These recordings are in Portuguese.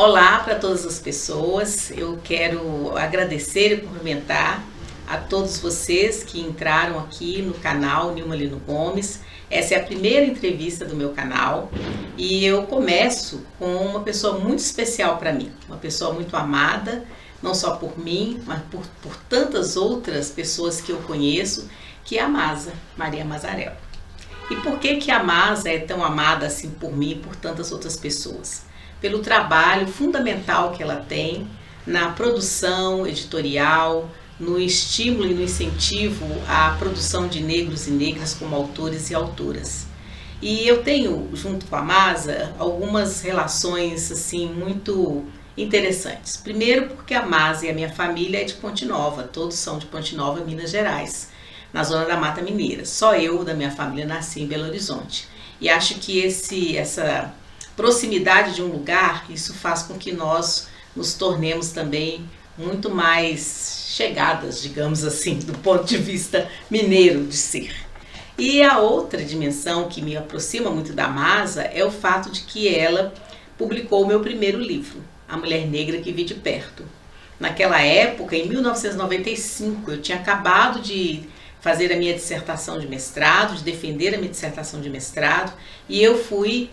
Olá para todas as pessoas, eu quero agradecer e cumprimentar a todos vocês que entraram aqui no canal Nilma Lino Gomes. Essa é a primeira entrevista do meu canal e eu começo com uma pessoa muito especial para mim, uma pessoa muito amada, não só por mim, mas por tantas outras pessoas que eu conheço, que é a Masa, Maria Mazarel. E por que a Masa é tão amada assim por mim e por tantas outras pessoas? Pelo trabalho fundamental que ela tem na produção editorial, no estímulo e no incentivo à produção de negros e negras como autores e autoras. E eu tenho, junto com a Masa, algumas relações assim muito interessantes. Primeiro porque a Masa e a minha família é de Ponte Nova, todos são de Ponte Nova, Minas Gerais, na zona da Mata Mineira. Só eu, da minha família, nasci em Belo Horizonte. E acho que essa proximidade de um lugar, isso faz com que nós nos tornemos também muito mais chegadas, digamos assim, do ponto de vista mineiro de ser. E a outra dimensão que me aproxima muito da Masa é o fato de que ela publicou o meu primeiro livro, A Mulher Negra que Vi de Perto. Naquela época, em 1995, eu tinha acabado de fazer a minha dissertação de mestrado, de defender a minha dissertação de mestrado, e eu fui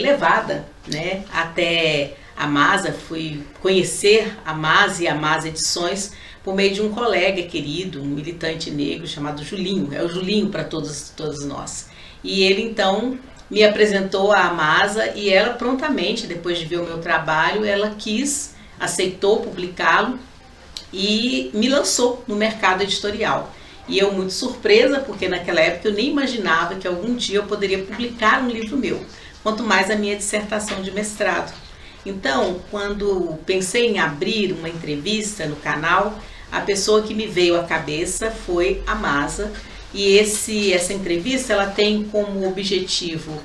levada, né, até a Masa, fui conhecer a Masa e a Masa Edições por meio de um colega querido, um militante negro chamado Julinho, é o Julinho para todos nós. E ele então me apresentou a Masa e ela prontamente, depois de ver o meu trabalho, ela aceitou publicá-lo e me lançou no mercado editorial. E eu muito surpresa, porque naquela época eu nem imaginava que algum dia eu poderia publicar um livro meu, quanto mais a minha dissertação de mestrado. Então, quando pensei em abrir uma entrevista no canal, a pessoa que me veio à cabeça foi a Masa, e essa entrevista ela tem como objetivo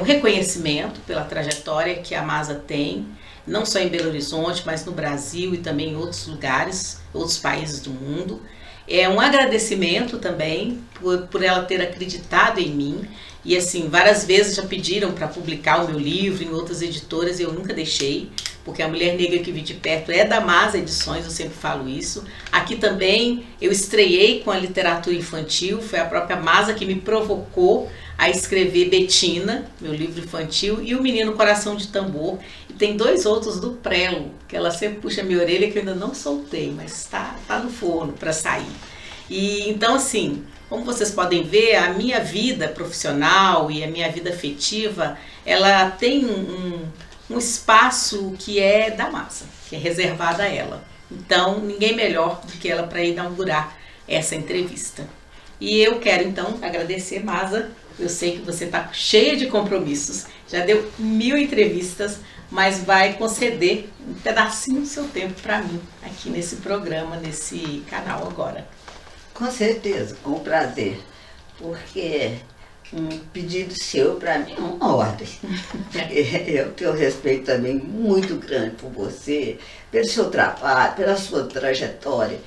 um reconhecimento pela trajetória que a Masa tem, não só em Belo Horizonte, mas no Brasil e também em outros lugares, outros países do mundo. É um agradecimento também por ela ter acreditado em mim. E assim, várias vezes já pediram para publicar o meu livro em outras editoras e eu nunca deixei, porque A Mulher Negra que Vi de Perto é da Masa Edições, eu sempre falo isso. Aqui também eu estreiei com a literatura infantil, foi a própria Masa que me provocou a escrever Betina, meu livro infantil, e O Menino Coração de Tambor. E tem 2 outros do Prelo, que ela sempre puxa minha orelha, que eu ainda não soltei, mas tá no forno para sair. E então assim, como vocês podem ver, a minha vida profissional e a minha vida afetiva, ela tem um espaço que é da Masa, que é reservado a ela. Então, ninguém melhor do que ela para inaugurar essa entrevista. E eu quero então agradecer, Masa. Eu sei que você está cheia de compromissos, já deu 1000 entrevistas, mas vai conceder um pedacinho do seu tempo para mim aqui nesse programa, nesse canal agora. Com certeza, com prazer, porque um pedido seu para mim é uma ordem. Eu tenho um respeito também muito grande por você, pelo seu trabalho, pela sua trajetória,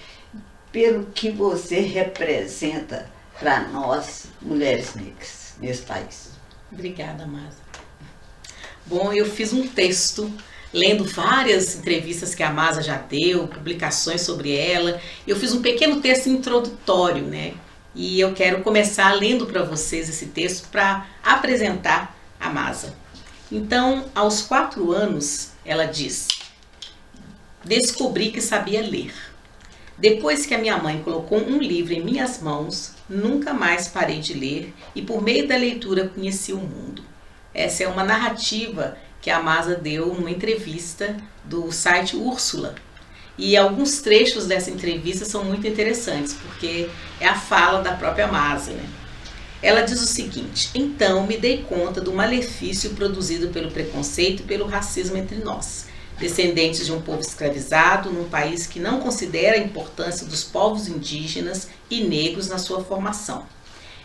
pelo que você representa para nós, mulheres negras, nesse país. Obrigada, Masa. Bom, eu fiz um texto lendo várias entrevistas que a Masa já deu, publicações sobre ela. Eu fiz um pequeno texto introdutório, né? E eu quero começar lendo para vocês esse texto para apresentar a Masa. Então, aos 4 anos, ela diz: descobri que sabia ler. Depois que a minha mãe colocou um livro em minhas mãos, nunca mais parei de ler e por meio da leitura conheci o mundo. Essa é uma narrativa que a Masa deu numa entrevista do site Úrsula. E alguns trechos dessa entrevista são muito interessantes, porque é a fala da própria Masa, né? Ela diz o seguinte: então me dei conta do malefício produzido pelo preconceito e pelo racismo entre nós, descendentes de um povo escravizado num país que não considera a importância dos povos indígenas e negros na sua formação.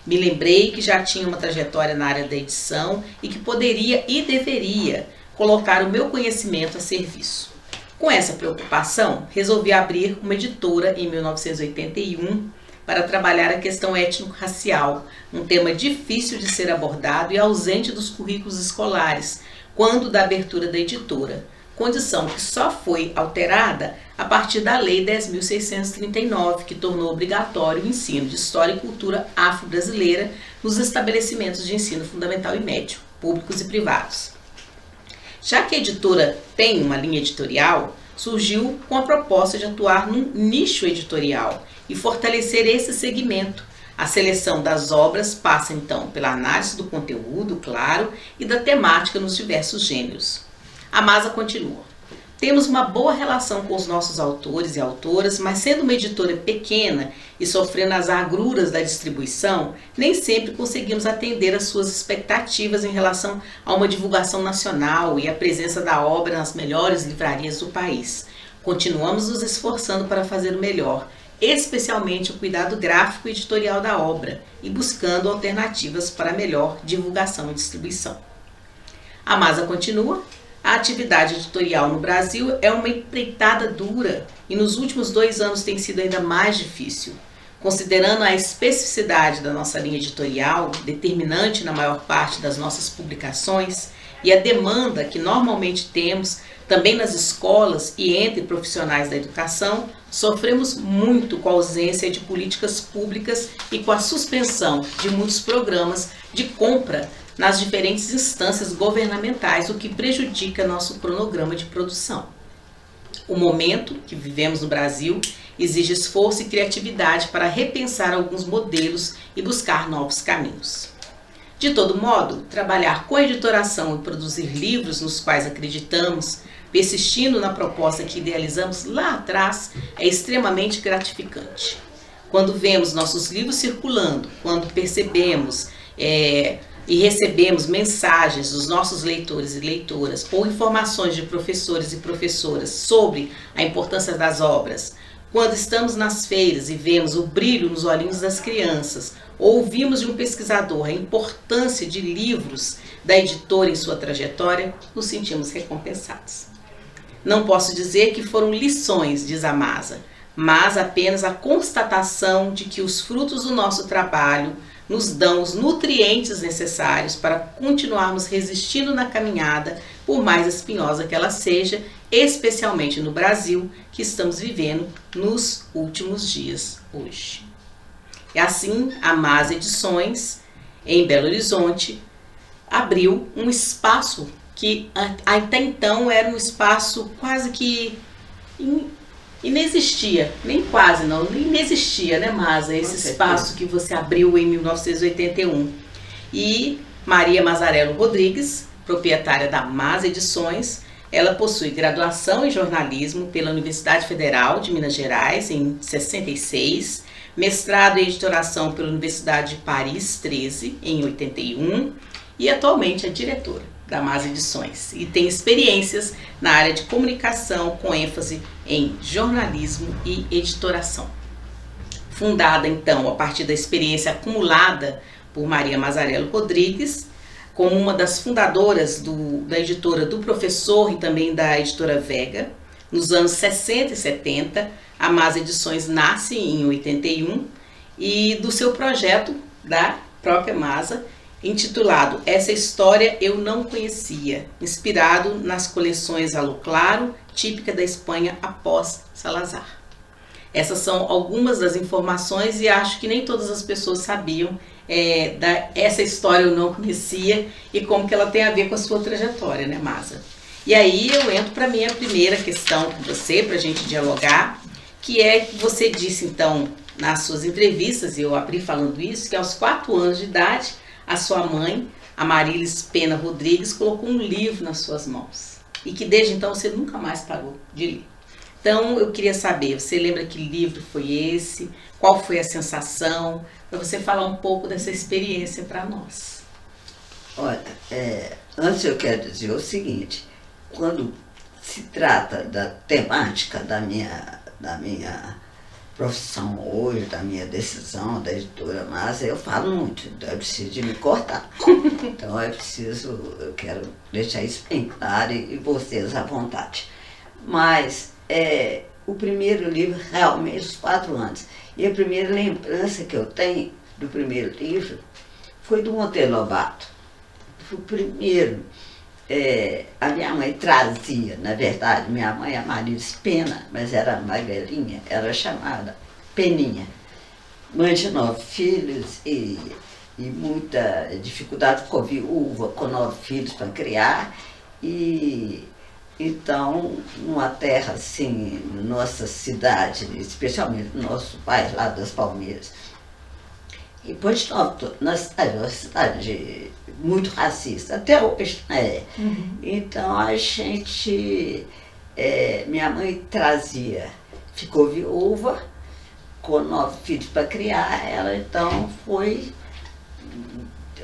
Me lembrei que já tinha uma trajetória na área da edição e que poderia e deveria colocar o meu conhecimento a serviço. Com essa preocupação, resolvi abrir uma editora em 1981 para trabalhar a questão étnico-racial, um tema difícil de ser abordado e ausente dos currículos escolares, quando da abertura da editora, condição que só foi alterada a partir da Lei 10.639, que tornou obrigatório o ensino de História e Cultura Afro-Brasileira nos estabelecimentos de ensino fundamental e médio, públicos e privados. Já que a editora tem uma linha editorial, surgiu com a proposta de atuar num nicho editorial e fortalecer esse segmento. A seleção das obras passa então pela análise do conteúdo, claro, e da temática nos diversos gêneros. A Masa continua. Temos uma boa relação com os nossos autores e autoras, mas sendo uma editora pequena e sofrendo as agruras da distribuição, nem sempre conseguimos atender às suas expectativas em relação a uma divulgação nacional e a presença da obra nas melhores livrarias do país. Continuamos nos esforçando para fazer o melhor, especialmente o cuidado gráfico e editorial da obra e buscando alternativas para melhor divulgação e distribuição. A Masa continua. A atividade editorial no Brasil é uma empreitada dura e nos últimos 2 anos tem sido ainda mais difícil. Considerando a especificidade da nossa linha editorial, determinante na maior parte das nossas publicações, e a demanda que normalmente temos também nas escolas e entre profissionais da educação, sofremos muito com a ausência de políticas públicas e com a suspensão de muitos programas de compra nas diferentes instâncias governamentais, o que prejudica nosso cronograma de produção. O momento que vivemos no Brasil exige esforço e criatividade para repensar alguns modelos e buscar novos caminhos. De todo modo, trabalhar com a editoração e produzir livros nos quais acreditamos, persistindo na proposta que idealizamos lá atrás, é extremamente gratificante. Quando vemos nossos livros circulando, quando percebemos e recebemos mensagens dos nossos leitores e leitoras ou informações de professores e professoras sobre a importância das obras, quando estamos nas feiras e vemos o brilho nos olhinhos das crianças, ou ouvimos de um pesquisador a importância de livros da editora em sua trajetória, nos sentimos recompensados. Não posso dizer que foram lições, diz a Masa, mas apenas a constatação de que os frutos do nosso trabalho nos dão os nutrientes necessários para continuarmos resistindo na caminhada, por mais espinhosa que ela seja, especialmente no Brasil, que estamos vivendo nos últimos dias hoje. E assim, a Masa Edições, em Belo Horizonte, abriu um espaço que até então era um espaço quase que inexistia, nem quase não, inexistia, né, Masa? Esse espaço que você abriu em 1981. E Maria Mazarello Rodrigues, proprietária da Masa Edições, ela possui graduação em jornalismo pela Universidade Federal de Minas Gerais, em 66, mestrado em editoração pela Universidade de Paris 13, em 81, e atualmente é diretora da Masa Edições e tem experiências na área de comunicação com ênfase em jornalismo e editoração. Fundada então a partir da experiência acumulada por Maria Mazarello Rodrigues, como uma das fundadoras da editora do Professor e também da editora Vega, nos anos 60 e 70, a Masa Edições nasce em 81 e do seu projeto da própria Masa, intitulado Essa História Eu Não Conhecia, inspirado nas coleções Alô Claro, típica da Espanha após Salazar. Essas são algumas das informações e acho que nem todas as pessoas sabiam Essa História Eu Não Conhecia e como que ela tem a ver com a sua trajetória, né, Masa? E aí eu entro para a minha primeira questão com você, para a gente dialogar, que é que você disse então nas suas entrevistas, e eu abri falando isso, que aos 4 anos de idade, a sua mãe, a Marilis Pena Rodrigues, colocou um livro nas suas mãos e que desde então você nunca mais parou de ler. Então eu queria saber, você lembra que livro foi esse? Qual foi a sensação? Para você falar um pouco dessa experiência para nós. Olha, antes eu quero dizer o seguinte, quando se trata da temática da minha profissão hoje, da minha decisão da editora Masa, eu falo muito, então é preciso de me cortar. Então eu quero deixar isso bem claro e vocês à vontade. Mas o primeiro livro, realmente, os 4 anos. E a primeira lembrança que eu tenho do primeiro livro foi do Monteiro Lobato. Foi o primeiro a minha mãe trazia, na verdade, minha mãe é Marilis Pena, mas era mais velhinha, era chamada Peninha. Mãe de 9 filhos e muita dificuldade, ficou viúva com 9 filhos para criar. E então, numa terra assim, nossa cidade, especialmente no nosso bairro lá das Palmeiras, e Ponte Nova, na cidade, uma cidade muito racista, até hoje, né? Então a gente, minha mãe trazia, ficou viúva, com 9 filhos para criar, ela então foi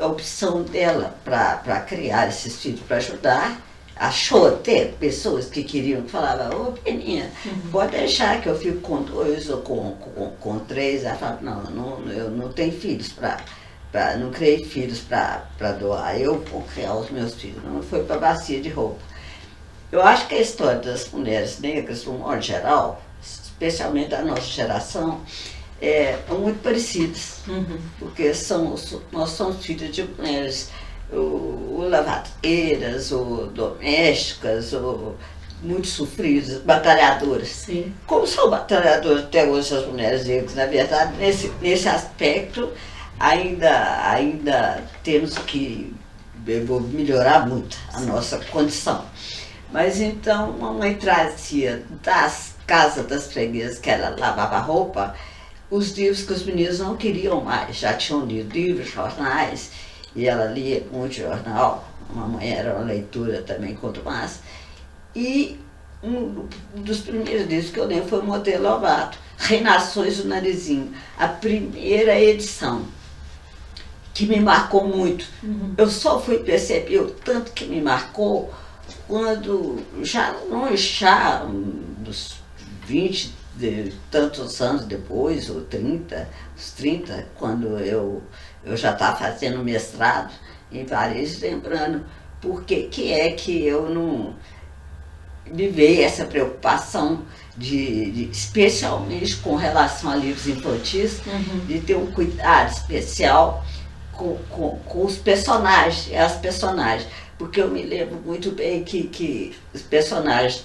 a opção dela para criar esses filhos, para ajudar. Achou até pessoas que queriam, que falavam, ô Peninha, pode deixar que eu fico com 2 ou com 3. Ela falava, não, eu não tenho filhos não criei filhos para doar, eu vou criar os meus filhos. Não foi para bacia de roupa. Eu acho que a história das mulheres negras, no modo geral, especialmente da nossa geração, são muito parecidas, porque nós somos filhos de mulheres ou lavadeiras, ou domésticas, ou muito sofridas, batalhadoras. Sim. Como são batalhadoras até hoje as mulheres negras, na verdade, nesse aspecto ainda temos que melhorar muito a nossa condição. Mas então, a mamãe trazia das casas das freguesas que ela lavava roupa, os livros que os meninos não queriam mais, já tinham lido livros, jornais, e ela lia muito jornal, a mamãe era uma leitura também quanto mais. E um dos primeiros livros que eu lembro foi o Monteiro Lobato, Reinações do Narizinho, a primeira edição, que me marcou muito. Eu só fui perceber o tanto que me marcou quando, já dos 20 tantos anos depois, ou 30, os 30, quando eu já estava fazendo mestrado em Paris, lembrando por que é que eu não me veio essa preocupação especialmente com relação a livros infantis, de ter um cuidado especial com os personagens, as personagens. Porque eu me lembro muito bem que os personagens,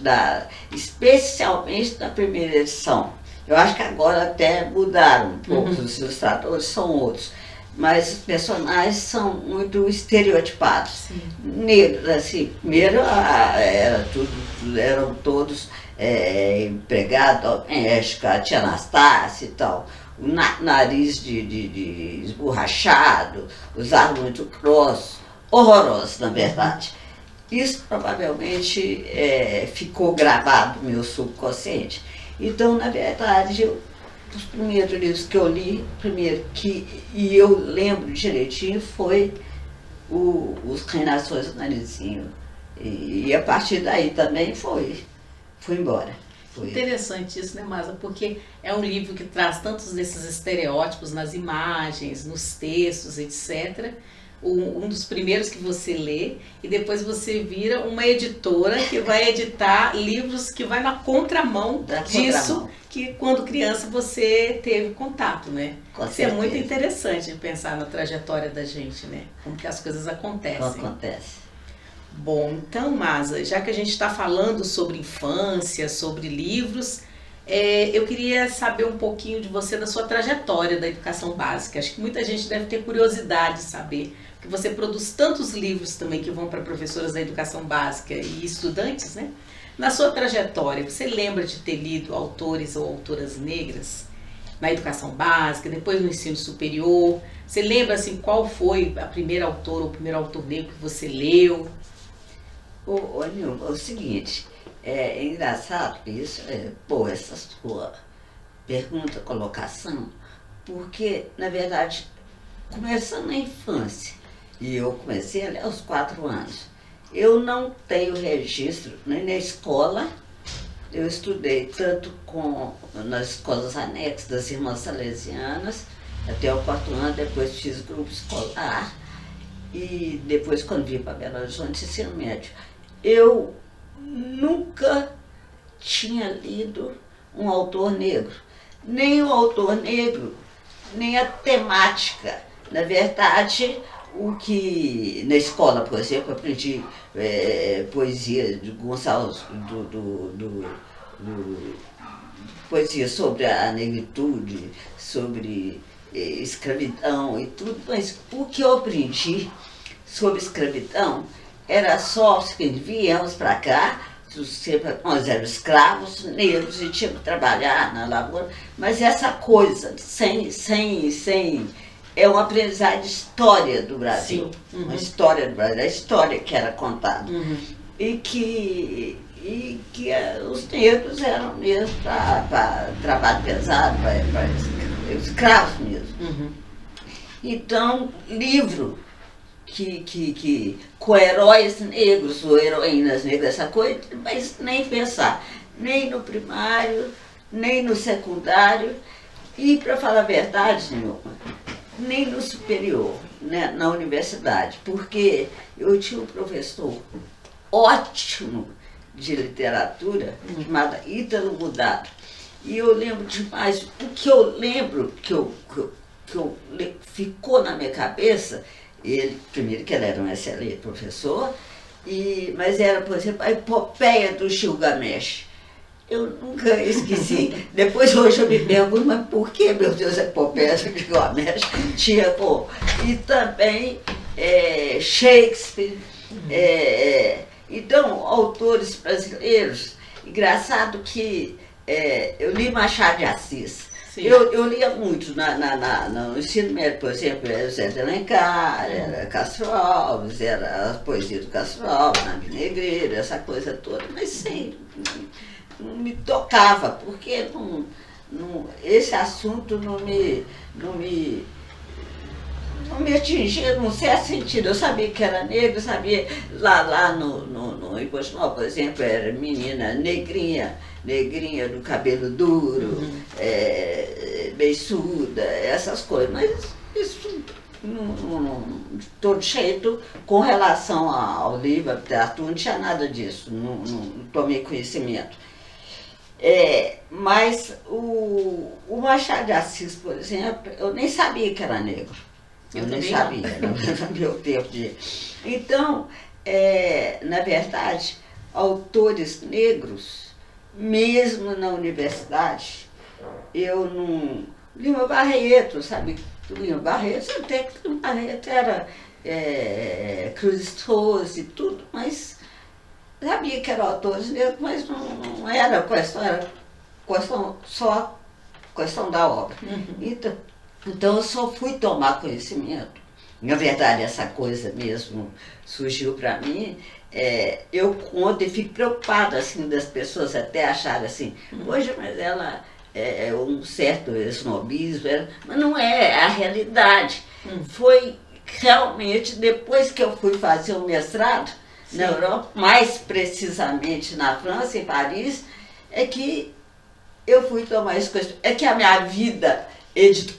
especialmente na primeira edição, eu acho que agora até mudaram um pouco, os ilustradores são outros, mas os personagens são muito estereotipados. Negros, assim, primeiro eram todos empregados domésticos, a tia Anastácia e tal, o nariz de esborrachado, os olhos muito grossos, horrorosos, na verdade. Isso provavelmente ficou gravado no meu subconsciente. Então, na verdade, os primeiros livros que eu li, e eu lembro direitinho, foi os Reinações do Narizinho. E a partir daí também fui embora. Interessante isso, né, Masa? Porque é um livro que traz tantos desses estereótipos nas imagens, nos textos, etc., um dos primeiros que você lê, e depois você vira uma editora que vai editar livros que vai na contramão disso que quando criança você teve contato, né? Isso é muito interessante de pensar na trajetória da gente, né? Como que as coisas acontecem. Bom, então, Masa, já que a gente está falando sobre infância, sobre livros, eu queria saber um pouquinho de você, da sua trajetória da educação básica. Acho que muita gente deve ter curiosidade de saber, que você produz tantos livros também que vão para professoras da educação básica e estudantes, né? Na sua trajetória, você lembra de ter lido autores ou autoras negras na educação básica, depois no ensino superior? Você lembra, assim, qual foi a primeira autora ou o primeiro autor negro que você leu? Nilma, é o seguinte, é engraçado isso, essa sua pergunta, colocação, porque, na verdade, começando na infância, e eu comecei a ler aos 4 anos, eu não tenho registro nem na escola. Eu estudei tanto nas escolas anexas das Irmãs Salesianas, até o 4º ano, depois fiz grupo escolar, e depois, quando vim para Belo Horizonte, ensino médio. Eu nunca tinha lido um autor negro, nem o autor negro, nem a temática. Na verdade, o que na escola, por exemplo, aprendi poesia de Gonçalves, poesia sobre a negritude, sobre escravidão e tudo, mas o que eu aprendi sobre escravidão era só o seguinte: viemos para cá, nós éramos escravos negros e tínhamos que trabalhar na lavoura, mas essa coisa, é uma aprendizagem de história do Brasil. Sim. Uhum. Uma história do Brasil, a história que era contada. Uhum. E que os negros eram mesmo para trabalho pesado, para escravos mesmo. Uhum. Então, livro com heróis negros ou heroínas negras, essa coisa, mas nem pensar, nem no primário, nem no secundário, e, para falar a verdade, nem no superior, né, na universidade, porque eu tinha um professor ótimo de literatura, chamado Ítalo Mudado, e eu lembro demais, o que eu lembro que ficou na minha cabeça. Ele, primeiro que ele era um excelente professor, mas era, por exemplo, a epopeia do Gilgamesh. Eu nunca esqueci. Depois hoje eu me pergunto, mas por que, meu Deus, a epopeia do Gilgamesh tinha e também Shakespeare. Então, autores brasileiros, engraçado que eu li Machado de Assis. Eu lia muito no ensino médio, por exemplo, era Zé de Alencar, era Castro Alves, era a poesia do Castro Alves, Navi Negreiro, essa coisa toda, mas não me tocava, porque esse assunto não me atingia num certo sentido. Eu sabia que era negro, sabia lá no Ipochimau, por exemplo, era menina negrinha do cabelo duro, beiçuda, essas coisas, mas isso de todo jeito, com relação ao livro, à literatura, não tinha nada disso, não tomei conhecimento. Mas o Machado de Assis, por exemplo, eu nem sabia que era negro. Eu nem sabia, no meu tempo de... Então, na verdade, autores negros, mesmo na universidade, eu não... Lima Barreto, sabe? Lima Barreto, até que Lima Barreto era Cruz Estroso e tudo, mas sabia que eram autores negros, mas não era só questão da obra. Uhum. Então eu só fui tomar conhecimento. Na verdade, essa coisa mesmo surgiu para mim. Eu conto e fico preocupada assim, das pessoas até acharem assim, poxa, mas ela é um certo snobismo, mas não é a realidade. Foi realmente depois que eu fui fazer o mestrado na Europa, mais precisamente na França, em Paris, é que eu fui tomar isso, é que a minha vida,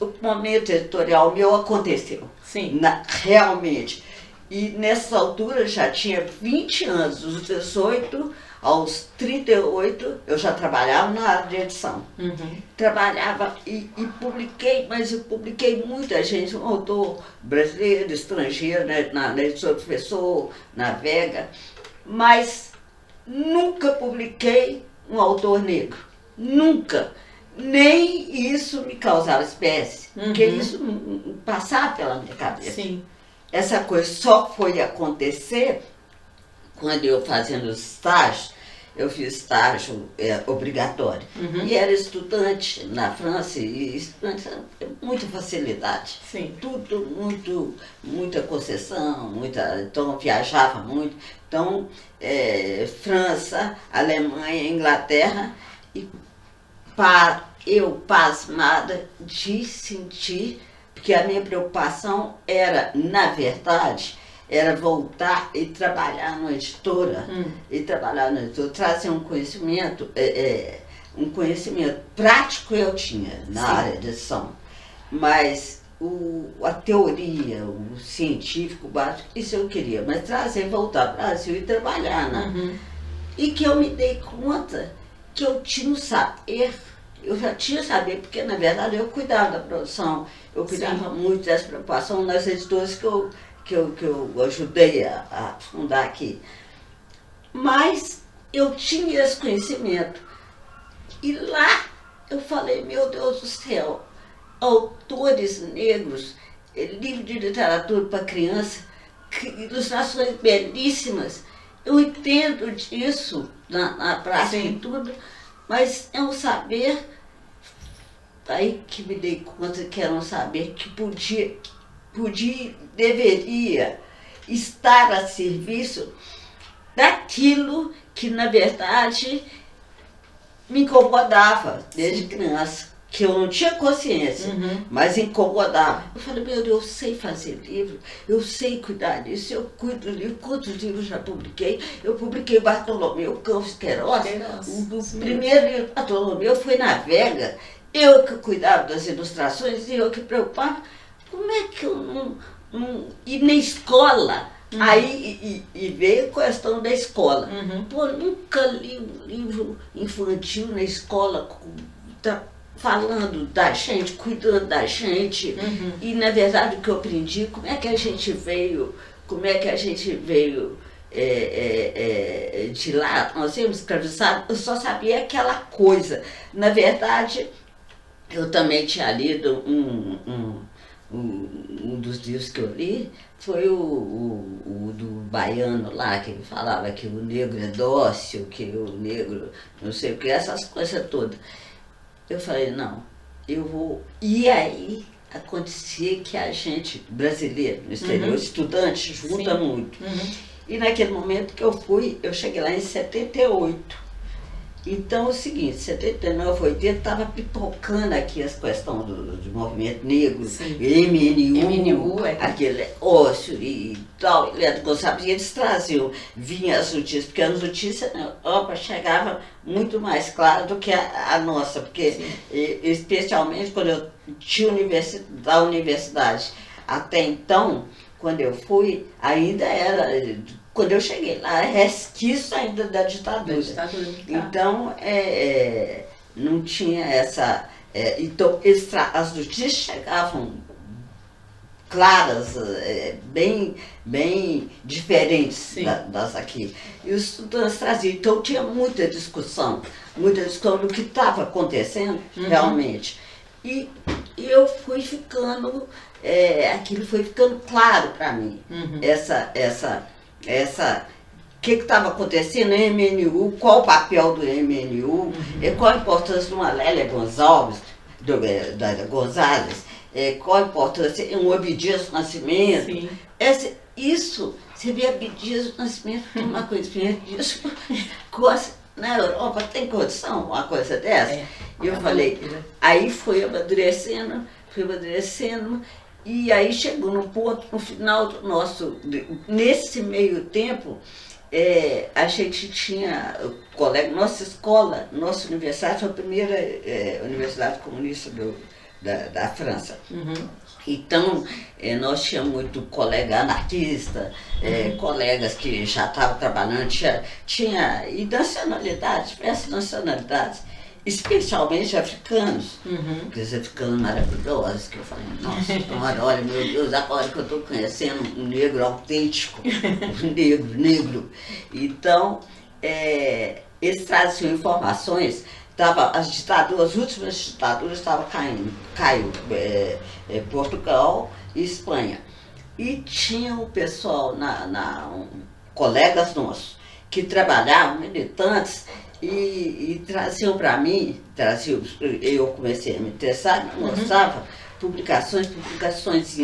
o momento editorial meu aconteceu. Sim. Realmente. E nessa altura eu já tinha 20 anos, dos 18 aos 38, eu já trabalhava na área de edição. Uhum. Trabalhava e publiquei, mas eu publiquei muita gente, um autor brasileiro, estrangeiro, né, na edição Professor, na Vega, mas nunca publiquei um autor negro. Nunca. Nem isso me causava espécie, porque isso não passava pela minha cabeça. Sim. Essa coisa só foi acontecer quando eu fazendo os estágios. Eu fiz estágio obrigatório. Uhum. E era estudante na França, e estudante muita facilidade. Sim. Tudo muita concessão, então eu viajava muito. Então, França, Alemanha, Inglaterra, e eu pasmada de sentir, porque a minha preocupação era, na verdade, era voltar e trabalhar numa editora, trazer um conhecimento prático eu tinha na área de edição, mas a teoria, o científico básico, isso eu queria, mas voltar ao Brasil e trabalhar, né? Uhum. E que eu me dei conta que eu tinha um saber, eu já tinha saber, porque na verdade eu cuidava da produção, eu cuidava muito dessa preocupação nas editoras eu ajudei a fundar aqui. Mas eu tinha esse conhecimento. E lá eu falei, meu Deus do céu, autores negros, livro de literatura para criança, ilustrações belíssimas. Eu entendo disso na prática e tudo, mas é um saber, aí que me dei conta que era um saber que deveria estar a serviço daquilo que, na verdade, me incomodava desde criança, que eu não tinha consciência, mas incomodava. Eu falei, meu Deus, eu sei fazer livro, eu sei cuidar disso, eu cuido do livro, quantos livros já publiquei? Eu publiquei Bartolomeu Campos Queiroz, o primeiro livro de Bartolomeu foi na Vega, eu que cuidava das ilustrações e eu que preocupava. Como é que eu não... E na escola, aí e veio a questão da escola. Pô, nunca li um livro infantil na escola falando da gente, cuidando da gente. E na verdade o que eu aprendi, como é que a gente veio de lá, nós tínhamos escravizado, eu só sabia aquela coisa. Na verdade, eu também tinha lido um dos livros que eu li, foi o do baiano lá, que ele falava que o negro é dócil, que o negro não sei o que, essas coisas todas. Eu falei, não, eu vou... E aí acontecia que a gente, brasileiro, no exterior, estudante, junta muito. E naquele momento que eu cheguei lá em 78. Então, é o seguinte, 79, 80, estava pipocando aqui as questões do movimento negro, MNU, aquele ócio e tal, Leandro Gonçalves, e eles traziam, vinham as notícias, porque as notícias na Europa chegavam muito mais claras do que a nossa, porque especialmente quando eu tinha da universidade, até então, quando eu fui, ainda era... Quando eu cheguei lá, resquício ainda da ditadura. Então, não tinha essa... então, as notícias chegavam claras, bem diferentes das aqui. E os estudantes traziam. Então, tinha muita discussão do que estava acontecendo realmente. E eu fui ficando... aquilo foi ficando claro para mim. O que estava acontecendo no MNU, qual o papel do MNU, qual a importância de uma Lélia Gonçalves, Gonzalez, qual a importância de um Abdias do Nascimento. Isso, você vê Abdias do Nascimento, tomar conhecimento disso, na Europa tem condição, uma coisa dessa? E eu falei, aí foi amadurecendo, e aí chegou no ponto, no final do nesse meio tempo, a gente tinha nossa escola, nossa universidade foi a primeira universidade comunista da França. Então, nós tínhamos muito colega anarquista, colegas que já estavam trabalhando, tinha e nacionalidades, diversas nacionalidades. Especialmente africanos, aqueles africanos maravilhosos, que eu falei, nossa senhora, olha, meu Deus, agora que eu estou conhecendo um negro autêntico, um negro. Então, eles traziam informações, as últimas ditaduras estavam caiu Portugal e Espanha. E tinha o pessoal, colegas nossos, que trabalhavam, militantes, e traziam para mim, eu comecei a me interessar, mostrava publicações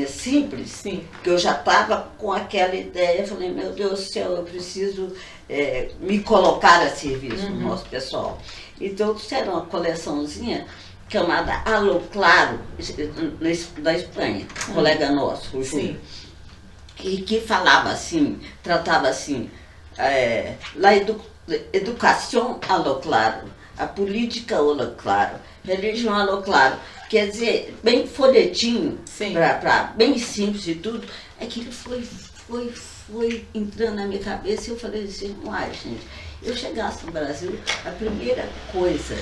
simples, que eu já estava com aquela ideia, falei, meu Deus do céu, eu preciso me colocar a serviço do nosso pessoal. Então, era uma coleçãozinha chamada Alô Claro, da Espanha, um colega nosso, o Júlio, e que falava assim, tratava assim, educação alô claro, a política alô claro, religião alô claro, quer dizer, bem folhetinho, bem simples e tudo, aquilo foi entrando na minha cabeça e eu falei assim, uai gente, eu chegasse no Brasil, a primeira coisa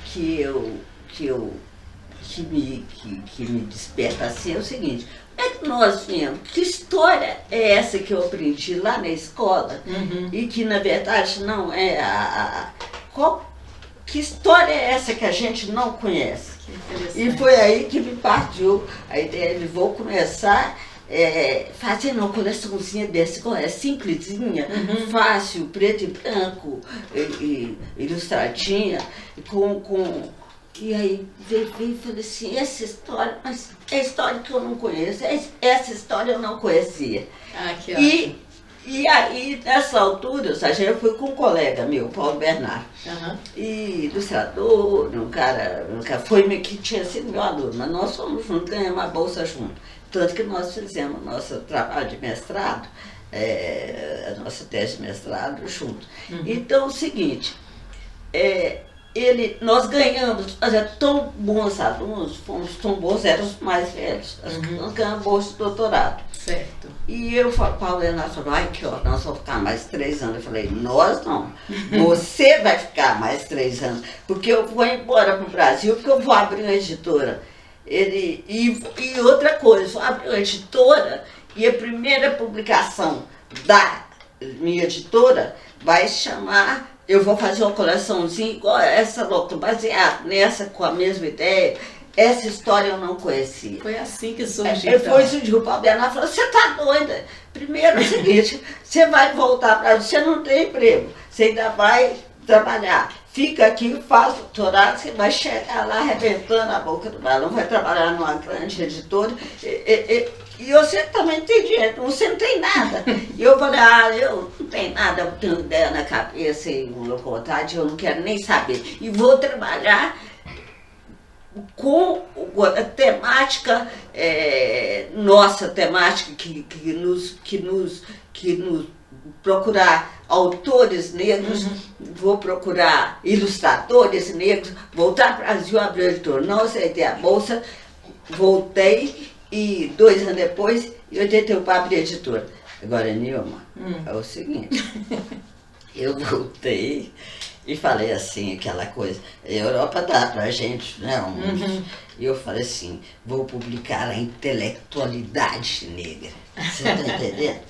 que eu que me desperta assim é o seguinte: como é que nós viemos? Que história é essa que eu aprendi lá na escola e que na verdade não é que história é essa que a gente não conhece? E foi aí que me partiu a ideia de vou começar fazendo uma coleçãozinha dessa, simplesinha, fácil, preto e branco, ilustradinha, e aí veio e falei assim, essa história, mas é história que eu não conheço, essa história eu não conhecia. Ah, que ótimo. E aí, nessa altura, ou seja, eu fui com um colega meu, Paulo Bernardo, e ilustrador, um cara foi que tinha sido meu aluno, mas nós fomos juntos, ganhamos uma bolsa junto. Tanto que nós fizemos nosso trabalho de mestrado, a nossa tese de mestrado junto. Então, é o seguinte, nós ganhamos, tão bons alunos, fomos tão bons, eram os mais velhos, nós ganhamos bolsa de doutorado. Certo. E eu, Paulo Renato falou, ai que ó, nós vamos ficar mais 3 anos. Eu falei, nós não, você vai ficar mais 3 anos, porque eu vou embora para o Brasil, porque eu vou abrir uma editora. E outra coisa, vou abrir uma editora e a primeira publicação da minha editora vai se chamar, eu vou fazer uma coleçãozinha igual essa louca, baseada nessa, com a mesma ideia. Essa história eu não conhecia. Foi assim que surgiu. Foi surgiu. O Paulo Bernardo falou, você tá doida? Primeiro é o seguinte, você vai voltar para você não tem emprego, você ainda vai trabalhar. Fica aqui, faz doutorado, você vai chegar lá arrebentando a boca do balão, vai trabalhar numa grande editora. E você também tem dinheiro, você não tem nada. E eu falei, eu não tenho nada, eu tenho ideia na cabeça e uma vontade, eu não quero nem saber. E vou trabalhar com a temática, nossa temática, que nos procurar autores negros, vou procurar ilustradores negros, voltar para o Brasil, abrir o editor. Não aceitei a bolsa, voltei e 2 anos depois, em 81, para abrir a editora. Agora, Nilma, é o seguinte, eu voltei e falei assim, aquela coisa, a Europa dá pra gente, né? E eu falei assim, vou publicar a intelectualidade negra. Você tá entendendo?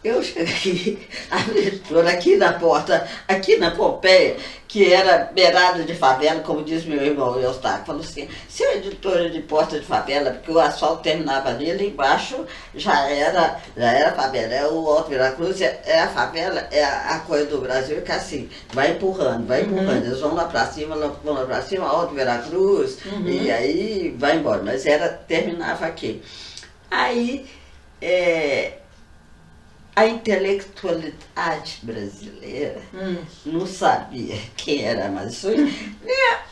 Eu cheguei, a editora aqui na porta, aqui na Pompeia, que era beirada de favela, como diz meu irmão Eustáquio, falou assim, se é editora de porta de favela, porque o asfalto terminava ali embaixo já era favela, é o Alto Veracruz, é a favela, é a coisa do Brasil, que assim, vai empurrando, eles vão lá pra cima, Alto Veracruz, e aí vai embora, mas terminava aqui. Aí, a intelectualidade brasileira não sabia quem era Amazonas,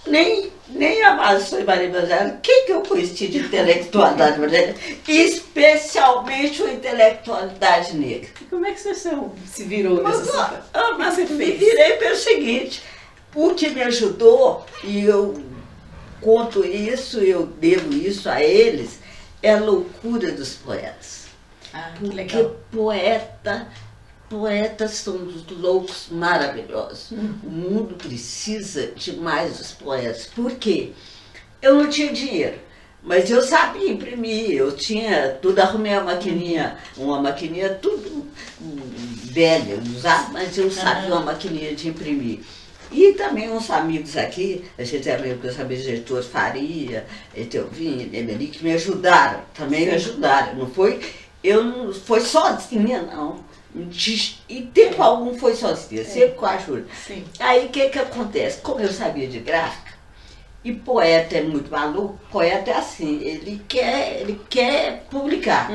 nem Amazonas e Maria Brasileira. Quem que eu conheci de intelectualidade brasileira? Especialmente a intelectualidade negra. E como é que você se virou nessa Mas eu me virei pelo seguinte, o que me ajudou, e eu conto isso, eu devo isso a eles, é a loucura dos poetas. Porque poetas são os loucos maravilhosos. O mundo precisa de mais dos poetas. Por quê? Eu não tinha dinheiro, mas eu sabia imprimir, eu tinha tudo, arrumei uma maquininha tudo velha, usada, mas eu sabia uma maquininha de imprimir. E também uns amigos aqui, a gente é amigo dos amigos editores Faria, Etelvin, Emeli, que me ajudaram, também me ajudaram, não foi? Eu não foi sozinha, não. E tempo algum foi sozinha, sempre com a ajuda. Sim. Aí o que acontece? Como eu sabia de gráfica, e poeta é muito maluco, poeta é assim, ele quer publicar.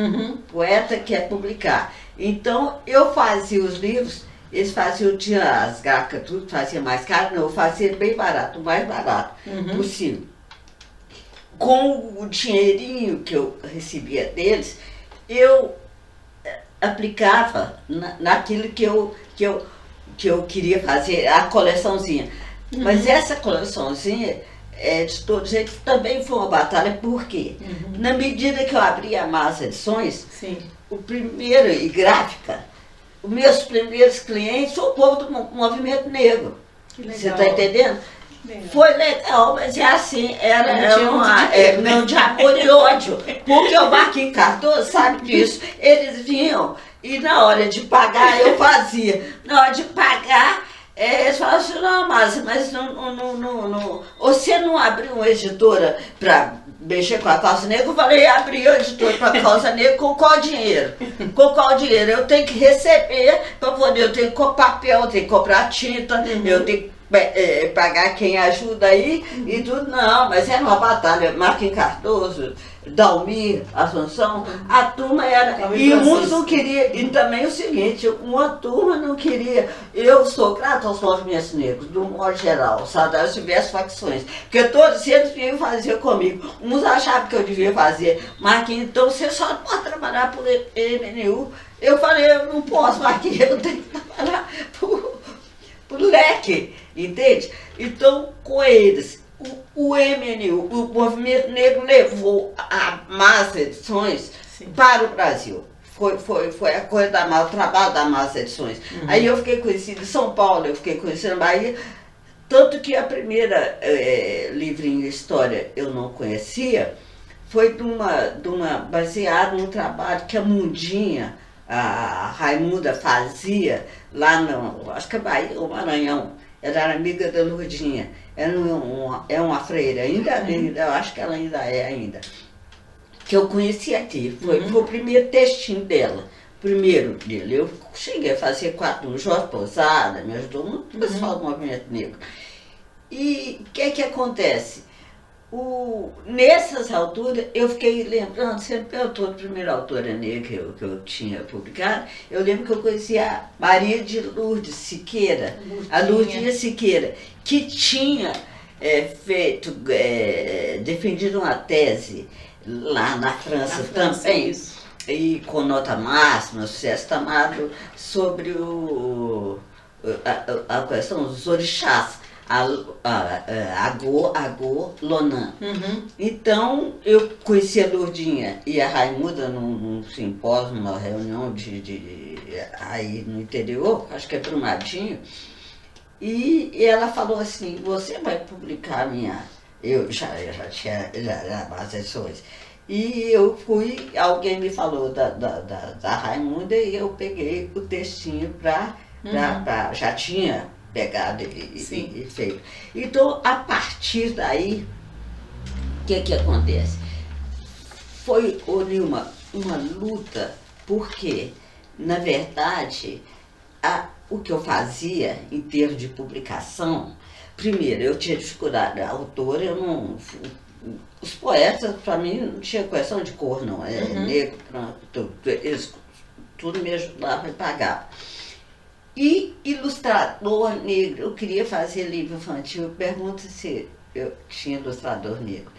Poeta quer publicar. Então eu fazia os livros, eles faziam, tinha as gráficas, tudo fazia mais caro, não, eu fazia bem barato, o mais barato possível. Com o dinheirinho que eu recebia deles, eu aplicava naquilo que eu queria fazer, a coleçãozinha. Mas essa coleçãozinha, de todo jeito, também foi uma batalha, porque na medida que eu abria mais edições, o primeiro, e gráfica, os meus primeiros clientes são o povo do movimento negro. Você está entendendo? Foi legal, mas é assim, não de amor e ódio. Porque o Marquinhos Cardoso sabe disso. Eles vinham e na hora de pagar eu fazia. Na hora de pagar, eles falavam assim, não, mas não, você não abriu uma editora para mexer com a calça negra? Eu falei, abri a editora para a calça negra com qual dinheiro? Com qual dinheiro? Eu tenho que receber para poder, eu tenho que comprar papel, eu tenho que comprar tinta, eu tenho que pagar quem ajuda aí e tudo. Não, mas era uma batalha. Marquinhos Cardoso, Dalmir, Assunção, a turma era. E uns não queriam. E também o seguinte, uma turma não queria. Eu sou grata aos movimentos negros, do modo geral, sabe, das diversas facções. Porque todos eles vinham fazer comigo. Uns achavam que eu devia fazer. Marquinhos, então você só pode trabalhar por MNU. Eu falei, eu não posso, Marquinhos, eu tenho que trabalhar por leque. Entende? Então, com eles, o MNU, o Movimento Negro levou a Massa Edições para o Brasil. Foi a coisa o trabalho da Massa Edições. Aí eu fiquei conhecida em São Paulo, eu fiquei conhecida na Bahia, tanto que a primeira livrinho de história eu não conhecia, foi baseado num trabalho que a Mundinha, a Raimunda fazia lá no, acho que é Bahia ou Maranhão. Ela era amiga da Lourdinha, é uma freira, ainda, eu acho que ela ainda é ainda. Que eu conheci aqui, foi o primeiro textinho dela, primeiro dele. Eu cheguei a fazer 4 no Jorge Pousada, me ajudou muito o pessoal do Movimento Negro. E o que acontece? Nessas alturas, eu fiquei lembrando, sempre eu estou a primeira autora negra que eu tinha publicado, eu lembro que eu conhecia a Maria de Lourdes Siqueira, a Lourdinha Siqueira, que tinha defendido uma tese lá na França também, isso. E com nota máxima, sucesso amado, sobre a questão dos orixás. Agô, Lonan. Então, eu conheci a Lourdinha e a Raimunda num simpósio, numa reunião aí no interior, acho que é Brumadinho, e ela falou assim, você vai publicar eu já tinha as edições. E eu fui, alguém me falou da Raimunda e eu peguei o textinho já tinha pegado e feito. Então, a partir daí, o que acontece? Foi, Nilma, uma luta, porque, na verdade, o que eu fazia em termos de publicação, primeiro, eu tinha dificuldade, a autora, os poetas, para mim, não tinha questão de cor, não, negro, branco, eles tudo me ajudavam e pagavam. E ilustrador negro, eu queria fazer livro infantil, eu pergunto se eu tinha ilustrador negro.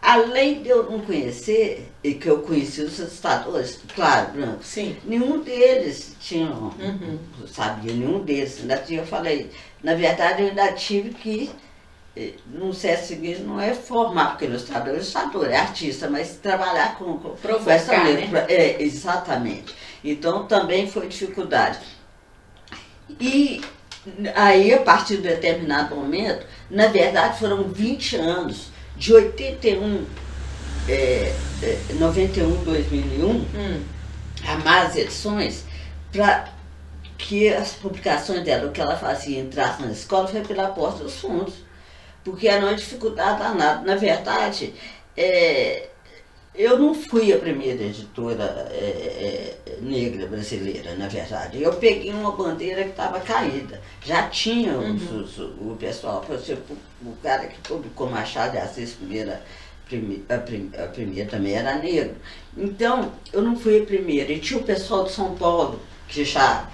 Além de eu não conhecer, e que eu conheci os ilustradores, claro, branco, nenhum deles tinha, sabia, nenhum deles. Eu falei, na verdade eu ainda tive que, no CES seguinte, não é formar, porque ilustrador é artista, mas trabalhar com provocar, né? Exatamente. Então também foi dificuldade. E aí, a partir de determinado momento, na verdade foram 20 anos, de 91, 2001, a Más Edições, para que as publicações dela, o que ela fazia, entrasse na escola, foi pela porta dos fundos, porque era uma dificuldade danada. Na verdade, eu não fui a primeira editora negra brasileira, na verdade. Eu peguei uma bandeira que estava caída. Já tinha o pessoal, o cara que publicou Machado de Assis, a primeira também era negro. Então, eu não fui a primeira. E tinha o pessoal de São Paulo, que já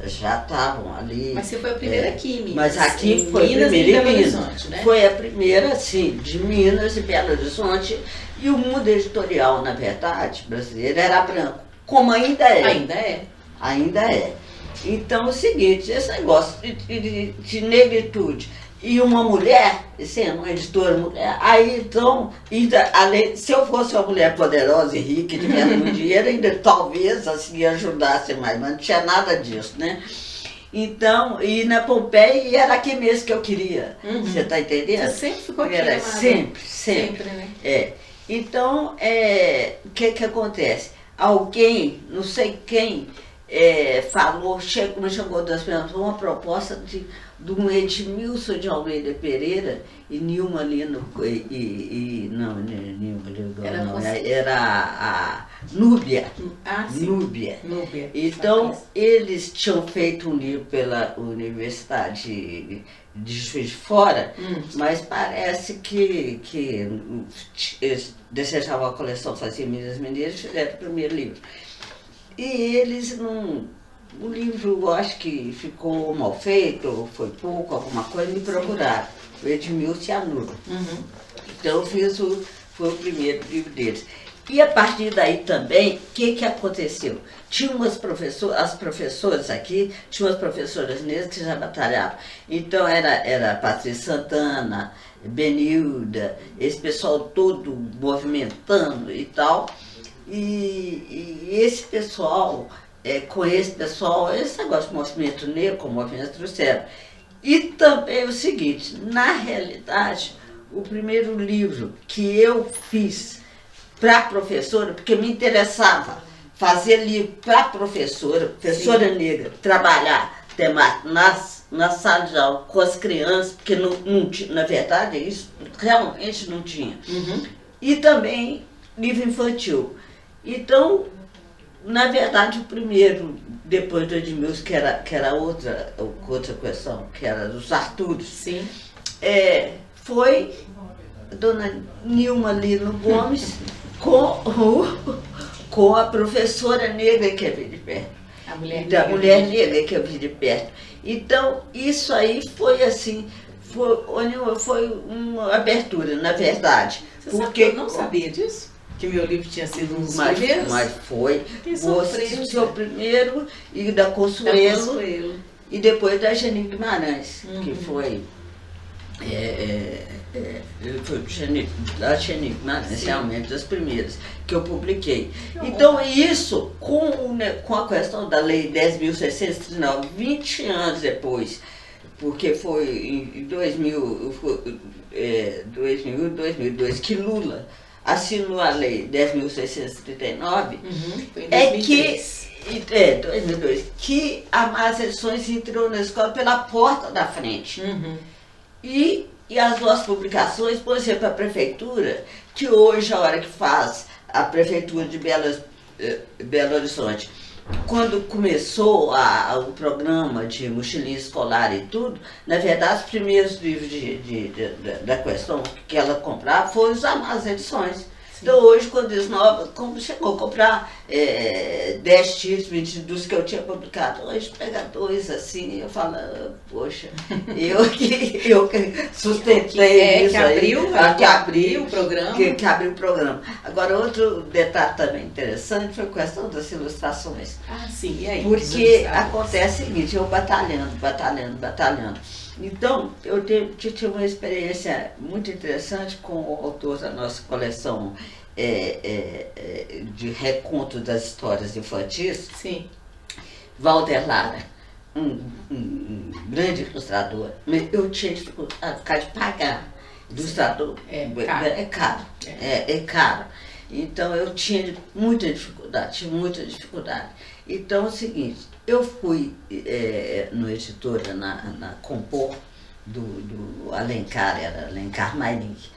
estavam ali. Mas você foi a primeira aqui em Minas. Mas aqui foi Minas a primeira e Belo em Minas. Horizonte, né? Foi a primeira, sim, de Minas e Belo Horizonte. E o mundo editorial, na verdade, brasileiro, era branco. Como ainda é. Ainda é. Ainda é. Então, é o seguinte, esse negócio de negritude e uma mulher, sendo uma editora mulher, aí então, se eu fosse uma mulher poderosa e rica, que tivesse muito dinheiro, ainda talvez assim ajudasse mais, mas não tinha nada disso, né? Então, e na Pompeia era aqui mesmo que eu queria. Você está entendendo? Você sempre ficou aqui, Era né, sempre. Sempre, né? Então, o que acontece? Alguém, não sei quem, me chegou das pessoas uma proposta de um Edmilson de Almeida Pereira e Nilma Lino, era a Núbia. Sim. Núbia. Então, eles tinham feito um livro pela Universidade de Juiz de Fora, mas parece que eles desejavam a coleção Fazia Minas Mineiras e fizeram o primeiro livro. E eles não... O livro, eu acho que ficou mal feito, ou foi pouco, alguma coisa, me procuraram. O Edmilson e a Núbia. Então, foi o primeiro livro deles. E a partir daí também, o que aconteceu? Tinha as professoras aqui, tinha umas professoras negras que já batalhavam. Então era Patrícia Santana, Benilda, esse pessoal todo movimentando e tal. E esse pessoal, com esse pessoal, esse negócio de movimento negro, com o movimento trouxeram. E também o seguinte, na realidade, o primeiro livro que eu fiz para a professora, porque me interessava fazer livro para a professora negra, trabalhar na sala de aula com as crianças, porque não tinha, na verdade isso realmente não tinha. E também livro infantil. Então, na verdade, o primeiro, depois do Edmilson, que era outra questão, que era dos Arturos, foi a dona Nilma Lino Gomes com a professora negra que eu vi de perto. A mulher negra que eu vi de perto. Então, isso aí foi assim, foi uma abertura, na verdade. Porque eu não sabia disso? Que meu livro tinha sido um dos primeiros? Mas foi. Você, seu primeiro, e da Consuelo. E depois da Geni Guimarães, que foi... foi da Geni Guimarães, realmente, das primeiras que eu publiquei. Então, isso, com a questão da Lei 10.639, 20 anos depois, porque foi em 2002 que Lula assinou a Lei 10.639, foi em 2003. 2002, que as eleições entrou na escola pela porta da frente. E as nossas publicações, por exemplo, a prefeitura, que hoje, a hora que faz a prefeitura de Belo Horizonte, quando começou o programa de mochilinha escolar e tudo, na verdade, os primeiros livros da questão que ela comprava foram os As Edições. Então, hoje, quando eles novos, chegou a comprar 10 títulos, 20 dos que eu tinha publicado, hoje pega 2 assim, eu falo, poxa, eu que sustentei isso que abriu o programa. Que abriu o programa. Agora, outro detalhe também interessante foi a questão das ilustrações. Sim, e aí? Porque acontece o seguinte, eu batalhando. Então, eu tive uma experiência muito interessante com o autor da nossa coleção de reconto das histórias infantis, Walter Lara, um grande ilustrador. Eu tinha dificuldade de pagar. Ilustrador é caro. Então, eu tinha muita dificuldade. Então, é o seguinte, eu fui no editora, na Compor, do Alencar, era Alencar Mairink,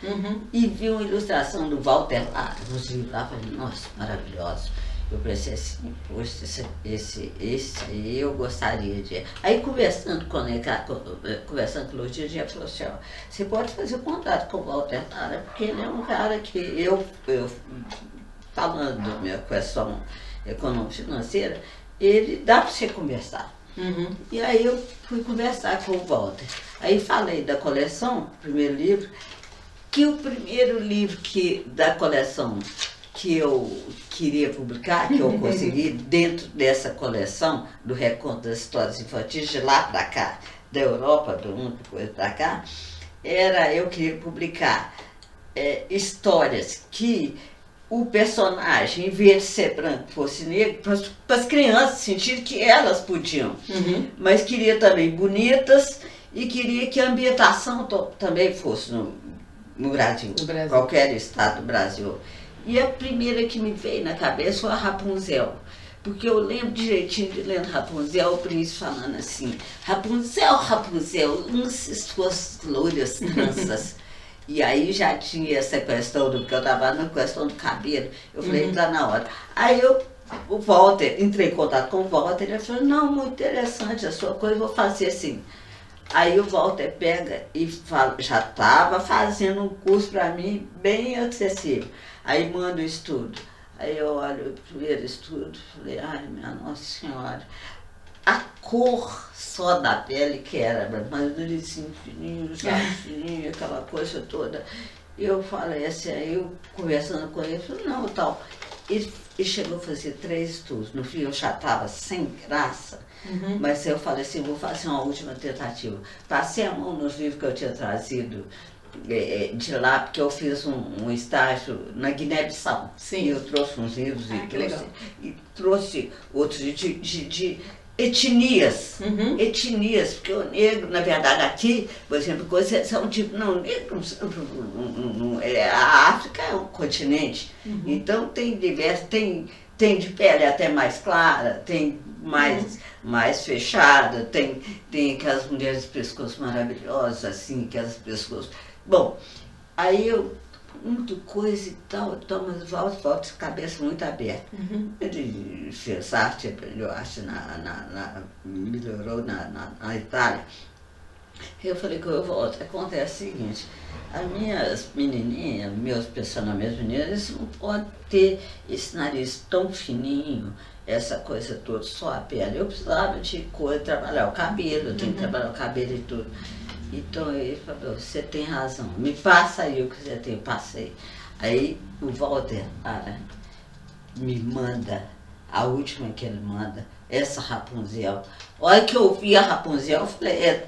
e vi uma ilustração do Walter Lara, nos livros lá, falei, nossa, maravilhoso. Eu pensei assim, poxa, esse aí eu gostaria de... Aí conversando com o Lourdes, ele falou assim, ó, você pode fazer contato com o Walter Lara, porque ele é um cara que eu falando da minha questão econômico-financeira, ele dá para você conversar. E aí eu fui conversar com o Walter. Aí falei da coleção, primeiro livro, que o primeiro livro da coleção que eu queria publicar, que eu consegui, dentro dessa coleção do reconto das histórias infantis, de lá para cá, da Europa, do mundo, coisa para cá, eu queria publicar histórias que o personagem, em vez de ser branco, fosse negro, para as crianças sentirem que elas podiam. Mas queria também bonitas e queria que a ambientação também fosse no Brasil, qualquer estado do Brasil. E a primeira que me veio na cabeça foi a Rapunzel. Porque eu lembro direitinho de lendo Rapunzel, o príncipe falando assim, Rapunzel, Rapunzel, lança suas loiras tranças. E aí já tinha essa questão, porque eu estava na questão do cabelo, eu falei, tá na hora. Aí o Walter, entrei em contato com o Walter, ele falou, não, muito interessante a sua coisa, eu vou fazer assim. Aí o Walter pega e fala, já estava fazendo um curso para mim bem acessível. Aí manda o estudo. Aí eu olho o primeiro estudo, falei, ai, minha Nossa Senhora, a cor só da pele que era, mas narizinho fininho, fininho, aquela coisa toda. Eu falei assim, aí eu conversando com ele, falei, não, tal. Ele chegou a fazer 3 estudos, no fim eu já estava sem graça, mas eu falei assim, vou fazer uma última tentativa. Passei a mão nos livros que eu tinha trazido de lá, porque eu fiz um estágio na Guiné-Bissau. Sim. E eu trouxe uns livros e trouxe outros de etnias. Etnias, porque o negro, na verdade, aqui, por exemplo, coisas são tipo, não, negro, a África é um continente, então tem diversos, tem de pele até mais clara, tem mais fechada, tem aquelas mulheres de pescoço maravilhosas, assim, aquelas pescoços. Bom, aí eu, muito coisa e tal, mas volta de cabeça muito aberta. Ele fez arte, aprendeu arte, melhorou na Itália. Eu falei que eu volto. Acontece o seguinte, as minhas menininhas, meus personagens meninas, eles não podem ter esse nariz tão fininho, essa coisa toda, só a pele. Eu precisava de trabalhar o cabelo, eu tenho que trabalhar o cabelo e tudo. Então ele falou, você tem razão, me passa aí o que você tem, passei. Aí o Walter me manda, a última que ele manda, essa Rapunzel. Olha que eu vi a Rapunzel, eu falei, é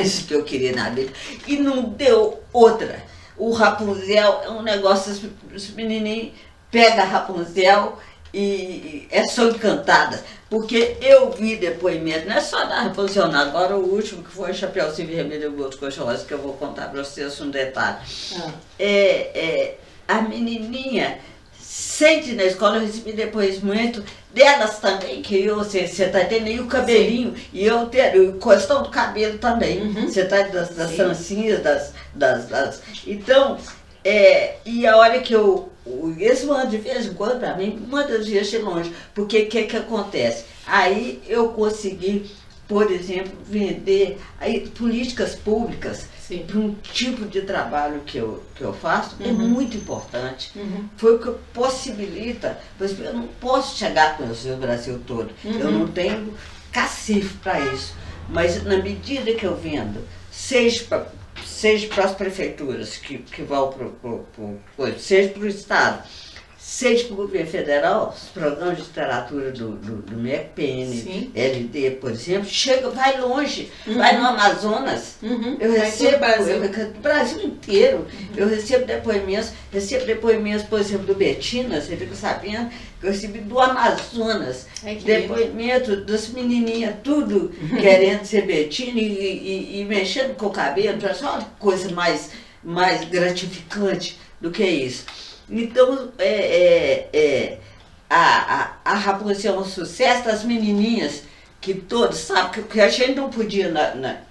isso que eu queria na vida. E não deu outra. O Rapunzel é um negócio, os menininhos pegam a Rapunzel e são encantadas, porque eu vi depoimento, não é só da Rapunzel, agora o último que foi o Chapeuzinho Vermelho e o Boto Cor-de-Rosa, que eu vou contar para vocês um detalhe. A menininha sente na escola, eu recebi depoimento delas também, que você está entendendo, e o cabelinho, e eu tenho questão do cabelo também, você está das trancinhas, então, e a hora que eles mandam de vez em quando para mim, manda de vez de longe, porque o que acontece? Aí eu consegui, por exemplo, vender políticas públicas para um tipo de trabalho que eu faço, é muito importante. Foi o que possibilita, por exemplo, eu não posso chegar com o Brasil todo, eu não tenho cacife para isso, mas na medida que eu vendo, seja para as prefeituras que vão seja para o Estado, seja para o governo federal, os programas de literatura do MEC-PN, LD, por exemplo, vai longe, vai no Amazonas. Eu recebo do Brasil inteiro, eu recebo depoimentos, por exemplo, do Betina, você fica sabendo, que eu recebi do Amazonas, depoimento das menininhas, tudo querendo ser Betina e mexendo com o cabelo, só uma coisa mais gratificante do que isso. Então, a Rapunzel é um sucesso das menininhas, que todos sabem, que a gente não podia,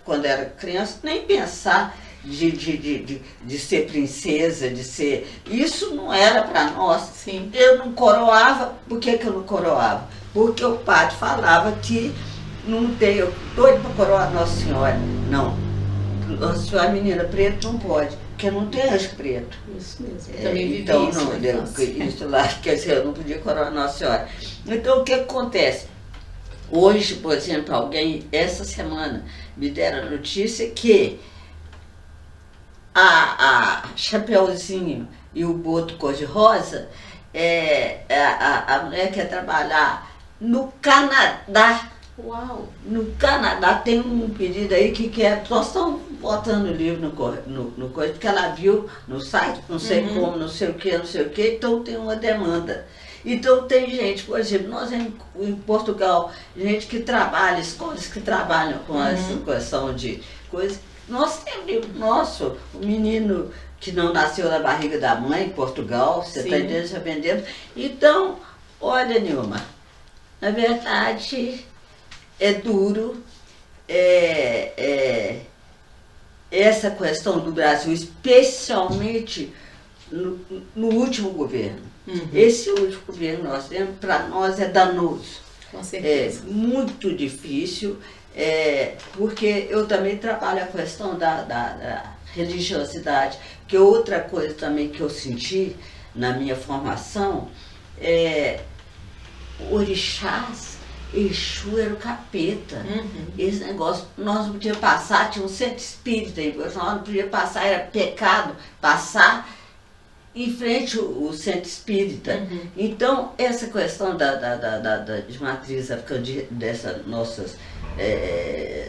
quando era criança, nem pensar de ser princesa, de ser... Isso não era para nós. Sim. Eu não coroava. Por que eu não coroava? Porque o padre falava que não tem... Eu doido para coroar Nossa Senhora. Não. Nossa Senhora menina preta não pode, porque não tem anjo preto. Isso mesmo. Eu também vivi então, isso. Isso lá, quer dizer, eu não podia coroar Nossa Senhora. Então, o que acontece? Hoje, por exemplo, alguém, essa semana, me deram a notícia que a Chapeuzinho e o Boto Cor-de-Rosa, a mulher quer trabalhar no Canadá. Uau! No Canadá tem um pedido aí que quer, nós estamos botando o livro no coisa, porque ela viu no site, não sei como, não sei o que, então tem uma demanda. Então tem gente, por exemplo, nós em Portugal, gente que trabalha, escolas que trabalham com essa questão de coisas. Nós temos livro nosso, o menino que não nasceu na barriga da mãe em Portugal, você está entendendo, já vendendo. Então, olha, Nilma, na verdade é duro, essa questão do Brasil, especialmente no último governo. Esse último governo nós temos, para nós é danoso. Com certeza. É muito difícil, porque eu também trabalho a questão da religiosidade, que outra coisa também que eu senti na minha formação, orixás, Exu era o capeta. Esse negócio, nós não podíamos passar, tinha um centro espírita, nós não podíamos passar, era pecado passar em frente ao centro espírita. Então, essa questão de matriz africana,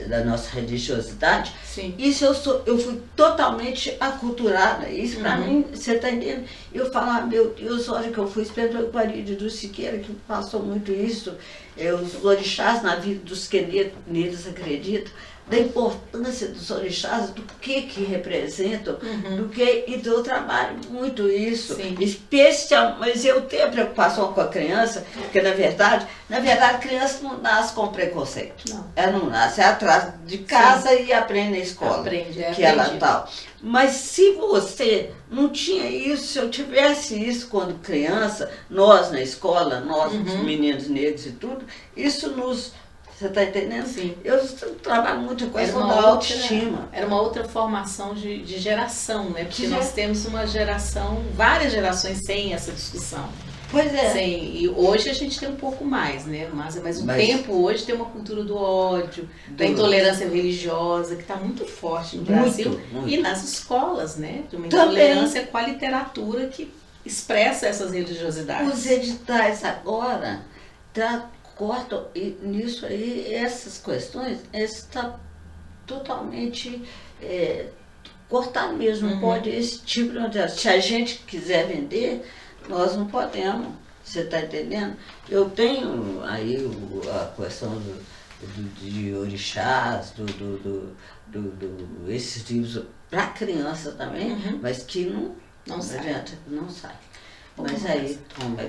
da nossa religiosidade, isso eu fui totalmente aculturada. Isso para mim, você está entendendo? Eu falava, meu Deus, olha que eu fui esperando o Parídio do Siqueira, que passou muito isso, os orixás na vida dos que neles acreditam, da importância dos orixás, do que representam, então eu trabalho muito isso, especial, mas eu tenho preocupação com a criança, porque na verdade a criança não nasce com preconceito. Não. Ela não nasce, ela atrás de casa e aprende na escola. Aprende, que ela tal. Mas se você não tinha isso, se eu tivesse isso quando criança, nós na escola, nós os meninos negros e tudo, isso nos... Você está entendendo? Sim. Eu trabalho muito com essa autoestima. Era uma outra formação de geração, né? Porque nós temos uma geração, várias gerações sem essa discussão. Pois é. E hoje a gente tem um pouco mais, né? Mas o tempo hoje tem uma cultura do ódio, da intolerância religiosa, que está muito forte no Brasil. Muito. E nas escolas, né? De uma intolerância com a literatura que expressa essas religiosidades. Os editais agora cortam nisso aí, essas questões, está totalmente cortado mesmo, não pode esse tipo de... Se a gente quiser vender, nós não podemos, você está entendendo? Eu tenho aí a questão de orixás, esses livros para criança também, mas que não adianta, não sai. Mas aí,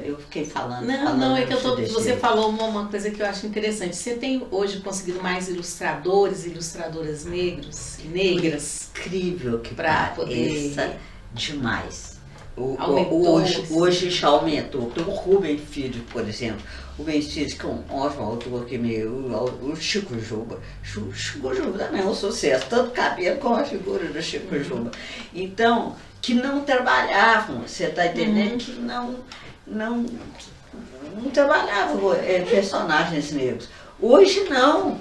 eu fiquei falando. Não, é que você falou uma coisa que eu acho interessante. Você tem hoje conseguido mais ilustradores e ilustradoras negros e negras? Incrível que para poder demais. Hoje já aumentou. Tem o Rubem Filho, por exemplo. O Rubem Filho, que é um ótimo autor, que o Chico Juba. Chico Juba também é um sucesso, tanto cabelo como a figura do Chico Juba. Então, que não trabalhavam, você está entendendo? Que não trabalhavam personagens negros. Hoje não.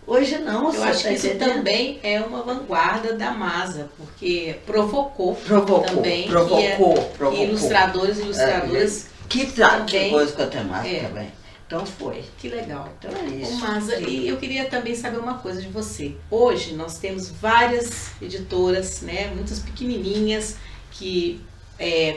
Eu acho que isso também é uma vanguarda da Masa, porque provocou também ilustradores e ilustradoras que tratam coisa com a temática também. Então foi. Que legal. Então é isso. Masa, e eu queria também saber uma coisa de você. Hoje nós temos várias editoras, né, muitas pequenininhas, que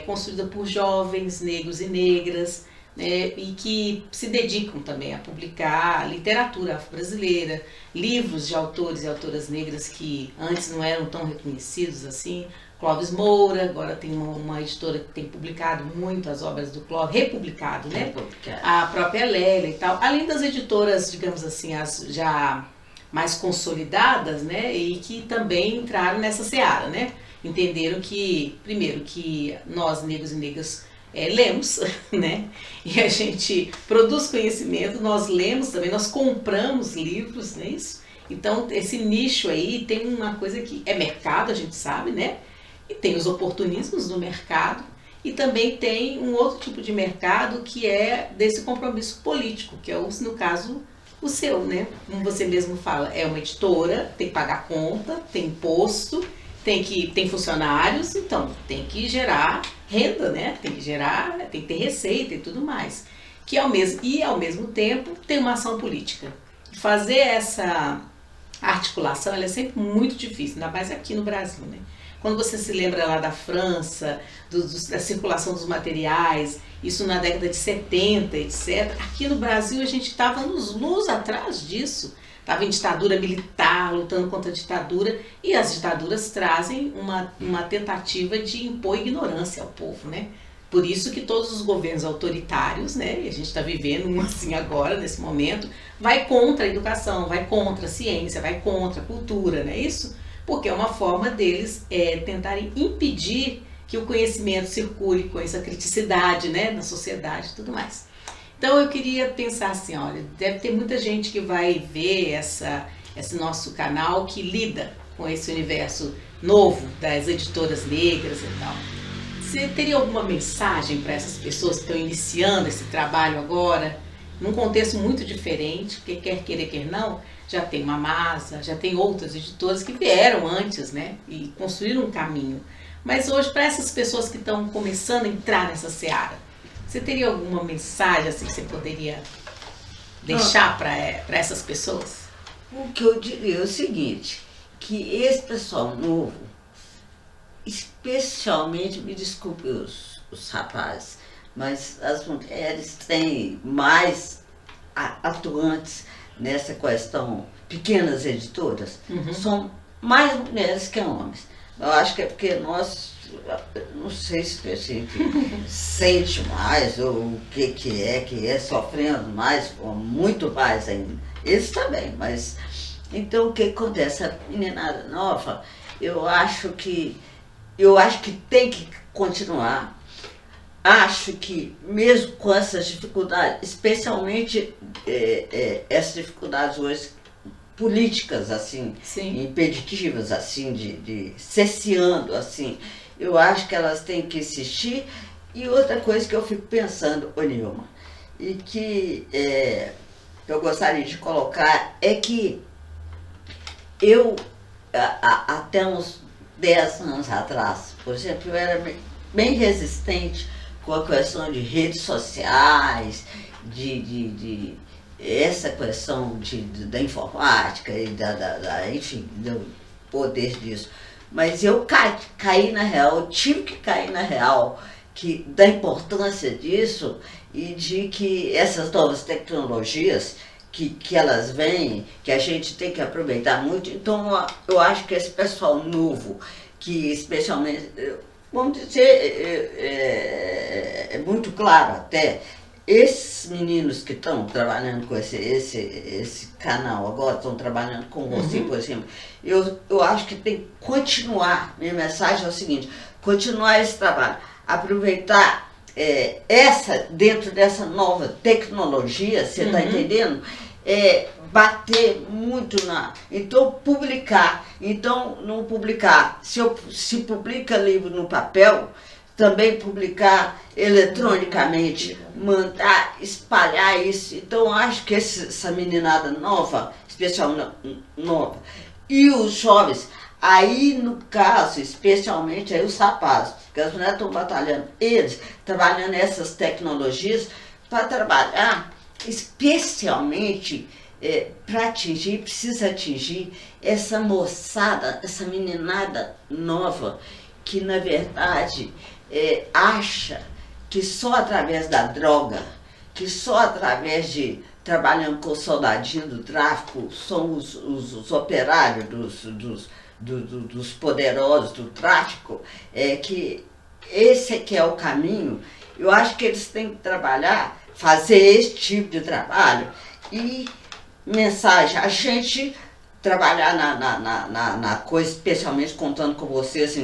construídas por jovens negros e negras, né, e que se dedicam também a publicar literatura afro-brasileira, livros de autores e autoras negras que antes não eram tão reconhecidos assim. Clóvis Moura, agora tem uma editora que tem publicado muito as obras do Clóvis, republicado, né? A própria Lélia e tal. Além das editoras, digamos assim, as já mais consolidadas, né? E que também entraram nessa seara, né? Entenderam que, primeiro, que nós, negros e negras, lemos, né? E a gente produz conhecimento, nós lemos também, nós compramos livros, não é isso? Então, esse nicho aí tem uma coisa que é mercado, a gente sabe, né? E tem os oportunismos do mercado e também tem um outro tipo de mercado que é desse compromisso político, que é, no caso, o seu, né? Como você mesmo fala, é uma editora, tem que pagar conta, tem imposto, tem funcionários, então tem que gerar renda, né? Tem que ter receita e tudo mais. E ao mesmo tempo tem uma ação política. fazer essa articulação, ela é sempre muito difícil, ainda mais aqui no Brasil, né? Quando você se lembra lá da França, da circulação dos materiais, isso na década de 70, etc. Aqui no Brasil a gente estava nos luz atrás disso. Estava em ditadura militar, lutando contra a ditadura, e as ditaduras trazem uma tentativa de impor ignorância ao povo, né? Por isso que todos os governos autoritários, né, e a gente está vivendo um assim agora, nesse momento, vai contra a educação, vai contra a ciência, vai contra a cultura, não é isso? Porque é uma forma deles tentarem impedir que o conhecimento circule com essa criticidade, né, na sociedade e tudo mais. Então eu queria pensar assim, olha, deve ter muita gente que vai ver esse nosso canal que lida com esse universo novo das editoras negras e tal. Você teria alguma mensagem para essas pessoas que estão iniciando esse trabalho agora, num contexto muito diferente, porque quer querer, quer não, já tem uma Masa, já tem outras editoras que vieram antes, né, e construíram um caminho. Mas hoje, para essas pessoas que estão começando a entrar nessa seara, você teria alguma mensagem assim, que você poderia deixar para essas pessoas? O que eu diria é o seguinte, que esse pessoal novo, especialmente, me desculpe os rapazes, mas as mulheres têm mais atuantes nessa questão, pequenas editoras, são mais mulheres que homens. Eu acho que é porque nós, não sei se a gente sente mais, ou o que é sofrendo mais, ou muito mais ainda. Eles também, mas... Então, o que acontece? A meninada nova, eu acho que tem que continuar. Acho que mesmo com essas dificuldades, especialmente essas dificuldades hoje políticas, assim, Sim. impeditivas, assim, de cesseando, assim, eu acho que elas têm que insistir. E outra coisa que eu fico pensando, ô Nilma, e que eu gostaria de colocar, é que eu, até uns 10 anos atrás, por exemplo, eu era bem resistente com a questão de redes sociais, de essa questão da informática e enfim, do poder disso. Mas eu caí na real, eu tive que cair na real da importância disso e de que essas novas tecnologias que elas vêm, que a gente tem que aproveitar muito. Então eu acho que esse pessoal novo, que especialmente, vamos dizer, é muito claro até, esses meninos que estão trabalhando com esse canal agora, estão trabalhando com você, por exemplo, eu acho que tem que continuar. Minha mensagem é o seguinte: continuar esse trabalho, aproveitar dentro dessa nova tecnologia, você está entendendo? Bater muito então publicar, então não publicar, se publica livro no papel, também publicar eletronicamente, mandar espalhar isso. Então acho que essa meninada nova, especial nova, e os jovens, aí no caso, especialmente aí os rapazes, porque as mulheres estão batalhando, eles trabalhando essas tecnologias para trabalhar, especialmente para precisa atingir essa moçada, essa meninada nova, que na verdade acha que só através da droga, que só através de trabalhando com o soldadinho do tráfico, são os operários dos poderosos do tráfico, que esse aqui é o caminho. Eu acho que eles têm que trabalhar, fazer esse tipo de trabalho. E mensagem, a gente trabalhar na coisa, especialmente contando com vocês,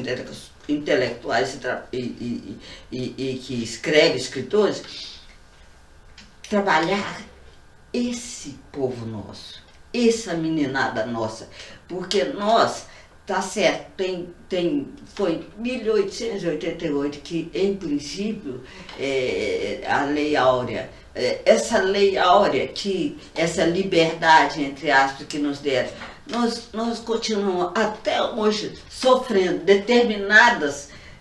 intelectuais e que escrevem, escritores, trabalhar esse povo nosso, essa meninada nossa, porque nós, tá certo, foi em 1888 que, em princípio, a Lei Áurea, essa Lei Áurea, essa liberdade, entre aspas, que nos deram, nós continuamos até hoje sofrendo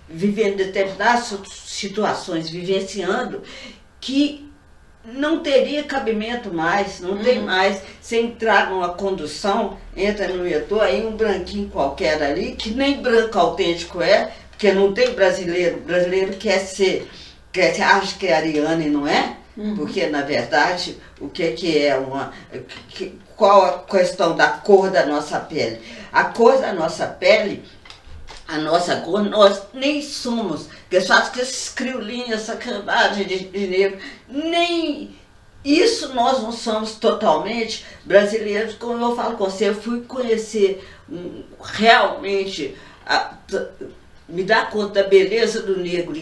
vivendo determinadas situações, vivenciando, que não teria cabimento mais, não tem mais. Você entrar numa condução, entra no metrô, aí um branquinho qualquer ali, que nem branco autêntico é, porque não tem brasileiro. Brasileiro acha que é ariano e não é, porque na verdade, o que é qual a questão da cor da nossa pele? A cor da nossa pele, a nossa cor, nós nem somos. Porque só que esses crioulinhos, essa cambagem de negro, nem isso nós não somos totalmente brasileiros. Como eu falo com você, eu fui conhecer realmente, me dar conta da beleza do negro,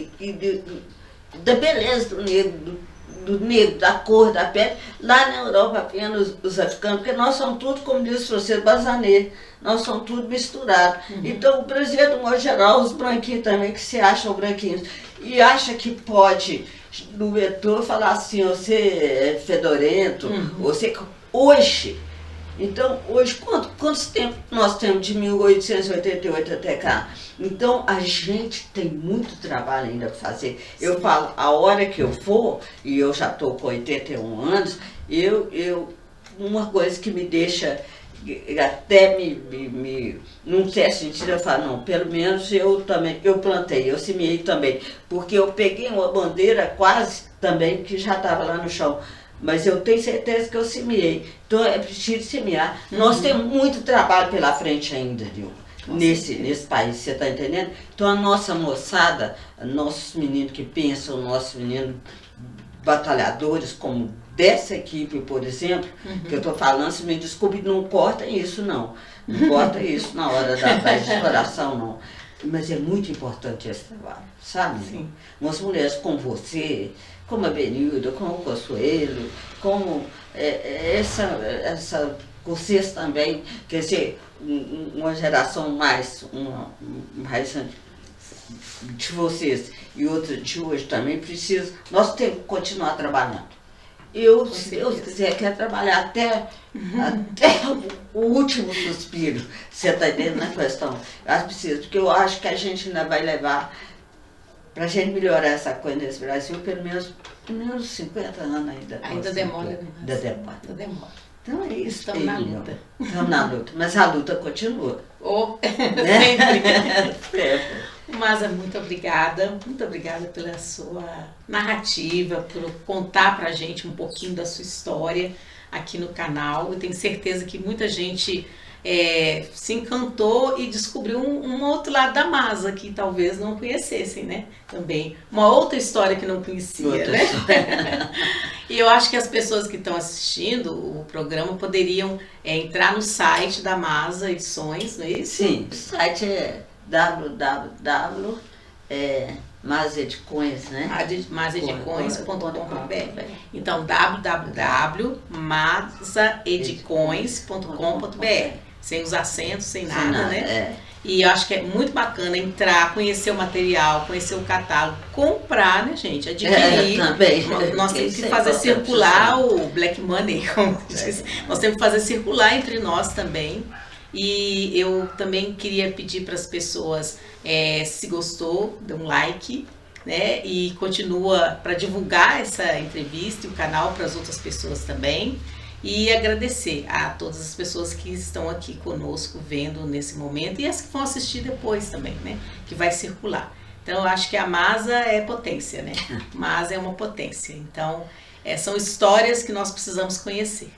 da beleza do negro, da cor da pele, lá na Europa apenas os africanos, porque nós somos tudo, como disse você, basanê, nós somos tudo misturado. Então o brasileiro, de modo geral, os branquinhos também, que se acham branquinhos, e acha que pode, no metrô, falar assim, você é fedorento, você... Hoje, então, hoje, quantos tempos nós temos de 1888 até cá? Então, a gente tem muito trabalho ainda para fazer. Eu falo, a hora que eu for, e eu já estou com 81 anos, uma coisa que me deixa, até num certo sentido, eu falo, não, pelo menos eu plantei, eu semeei também, porque eu peguei uma bandeira quase também que já estava lá no chão. Mas eu tenho certeza que eu semeei. Então é preciso semear. Nós temos muito trabalho pela frente ainda, viu? Nesse país, você está entendendo? Então a nossa moçada, nossos meninos que pensam, nossos meninos batalhadores, como dessa equipe, por exemplo, que eu estou falando, se me desculpe, não corta isso não. Não corta isso na hora da exploração, não. Mas é muito importante esse trabalho, sabe? Sim. Umas mulheres como você, como a Benilda, como o Consuelo, como vocês também, quer dizer, uma geração mais de vocês e outra de hoje também precisa, nós temos que continuar trabalhando. Se Deus quiser, quero trabalhar até o último suspiro, você está entendendo na questão? Eu acho que precisa, porque eu acho que a gente ainda vai levar, para a gente melhorar essa coisa nesse Brasil, pelo menos 50 anos ainda. Ainda demora, né? Ainda demora. Então é isso. Estamos na luta. Estamos na luta, mas a luta continua. Sempre. Masa, muito obrigada pela sua narrativa, por contar pra gente um pouquinho da sua história aqui no canal. Eu tenho certeza que muita gente se encantou e descobriu um outro lado da Masa que talvez não conhecessem, né? Também uma outra história que não conhecia, né? E eu acho que as pessoas que estão assistindo o programa poderiam entrar no site da Masa Edições, não é isso? Sim, o site é www.masaedicões, né? masaedicões.com.br. Então, www.masaedicões.com.br. Sem os acentos, sem nada, né? E eu acho que é muito bacana entrar, conhecer o material, conhecer o catálogo, comprar, né, gente? Adquirir. Também. Nós temos que fazer circular o Black Money, como diz. Nós temos que fazer circular entre nós também. E eu também queria pedir para as pessoas, se gostou, dê um like, né? E continua para divulgar essa entrevista e o canal para as outras pessoas também. E agradecer a todas as pessoas que estão aqui conosco vendo nesse momento e as que vão assistir depois também, né? Que vai circular. Então eu acho que a Masa é potência, né? Masa é uma potência. Então são histórias que nós precisamos conhecer.